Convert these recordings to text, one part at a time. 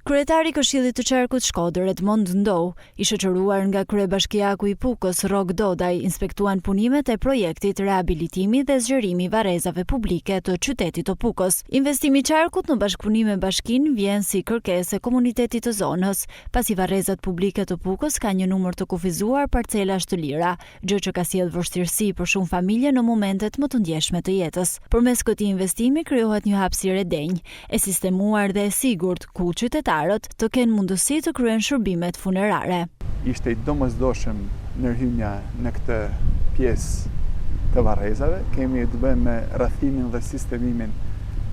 Kryetari i Këshillit të Qarkut Shkodër, Edmond Ndou, i shoqëruar nga kryebashkiaku i Pukës, Rok Dodaj, inspektuan punimet e projektit Rehabilitimi dhe zgjerimi i varrezave publike të qytetit të Pukës. Investimi i Qarkut në bashkëpunim me Bashkinë vjen si kërkesë e komunitetit të zonës, pasi varrezat publike të Pukës kanë një numër të kufizuar parcelash të lira, gjë që ka sjellë vështirësi për shumë familje në momentet më të ndjeshme të jetës. Përmes këtij investimi krijohet një hapësirë e denjë, e sistemuar dhe e sigurt ku qytetarët të kenë mundësi të kryejnë shërbimet funerare. Ishte i domosdoshëm ndërhyrja në këtë pjesë të varrezave. Kemi të bëjmë me rrethimin dhe sistemimin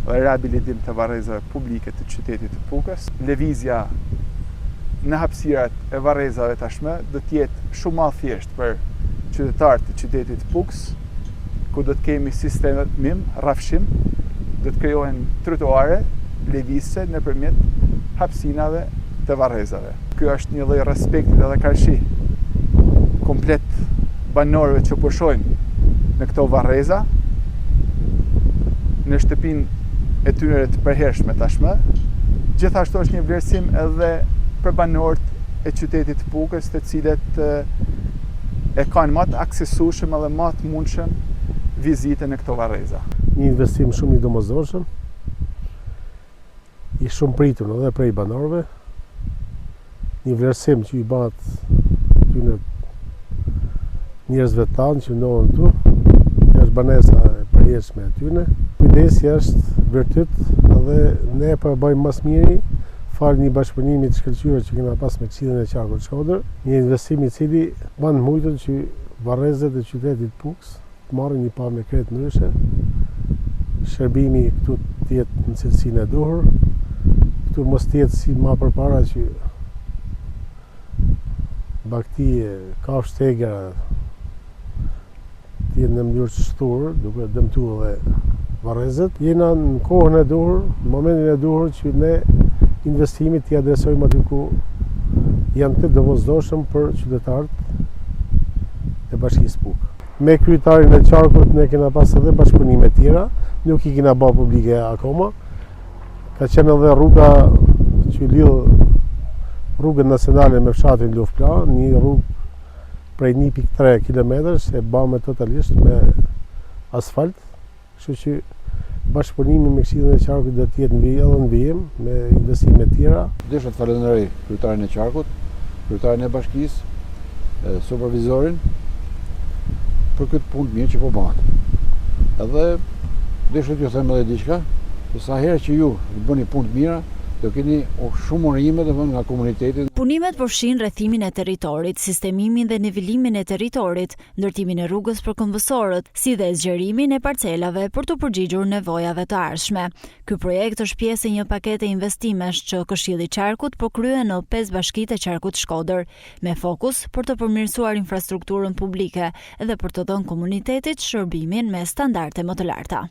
dhe rehabilitim të varrezave publike të qytetit të Pukës. Lëvizja në hapësirat e varrezave tashmë do të jetë shumë më thjesht për qytetarët të qytetit të Pukës, ku do të kemi sistem rrafshim, do të krijohen trotuare lëvizse nëpërmjet hapësinave të varrezave. Ky është një lloj respekti dhe qarshi komplet banorëve që pushojnë në këto varreza, në shtëpinë e tyre të përhershme tashmë. Gjithashtu është një vlerësim edhe për banorët e qytetit të Pukës, të cilët e kanë më të aksesueshëm edhe më të mundshëm vizite në këto varreza. Një investim shumë i domosdoshëm, i shumë pritur edhe prej banorëve, një vlerësim që i bat tyne njerëzve tanë që ndohen tu, është banesa e përjetshme e tyne. Kujdesi është vërtet edhe ne po bëjmë mas miri falë një bashkëpunimi të shkëlqyer që kena pas me Këshillin e Qarkut Shkodër, një investim i cili ban mujtën që varrezat e qytetit Pukës të marrin një pamje krejt ndryshe, shërbimi këtu të jetë në cilësinë e duhur, këtu mos të jetë si ma përpara që baktije, kafshë tegra të jetë në mënyrë të shturë, duke dëmtuar edhe varrezat. Jena në kohën e duhur, në momentin e duhur që ne investimit t'i adresojmë aty ku janë të domosdoshëm për qytetarët e Bashkisë Pukë. Me kryetarin e Qarkut ne kena pas edhe bashkëpunime tjera, nuk i kena bërë publike akoma. Ka qenë edhe rruga që lidh rrugën nacionale me fshatin Lufpla, një rrugë prej 1.3 kilometrash e bëme totalisht me asfalt, kështu që bashkëpunimi me Këshillin e Qarkut do të jetë edhe në vijim me investime tjera. Desha të falenderoj kryetarin e Qarkut, kryetarin e Bashkisë, supervizorin për këtë punë mirë që po bëhet. Edhe desha t'ju them edhe diçka, se sa herë që ju bëni punë mira, do keni shumë urime nga komuniteti. Punimet përfshin rrethimin e territorit, sistemimin dhe nivelimin e territorit, ndërtimin e rrugës për këmbësorët, si dhe zgjerimin e parcelave për të përgjigjur nevojave të ardhshme. Ky projekt është pjesë e një pakete investimesh që Këshilli i Qarkut po kryen në 5 bashkitë e Qarkut Shkodër, me fokus për të përmirësuar infrastrukturën publike dhe për të dhënë komunitetit shërbimin me standarde më të larta.